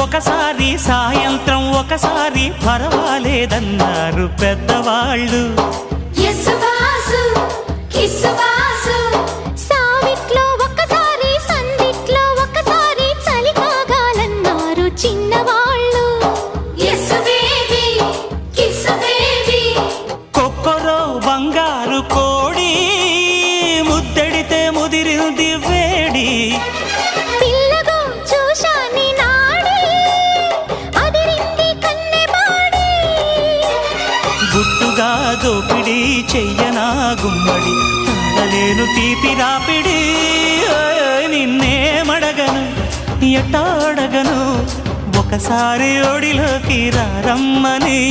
ఒకసారి సాయంత్రం ఒకసారి పర్వాలేదన్నారు పెద్దవాళ్ళు. సావిట్లో ఒకసారి సందిట్లో ఒకసారి చలి కాగాలన్నారు చిన్నవాళ్ళు. కొక్కరో బంగారు కోడి ముద్దడితే ముదిరింది వేడి. పిల్లగో చూశాని నాడి అదిరింది కన్నెబాడి. గుట్టుగా దోపిడి చెయ్యనా గుమ్మడి తాళలేను తీపి రాపిడి. నిన్నేమడగను ఎట్టాడగను ఒకసారి ఒడిలోకి రమ్మని.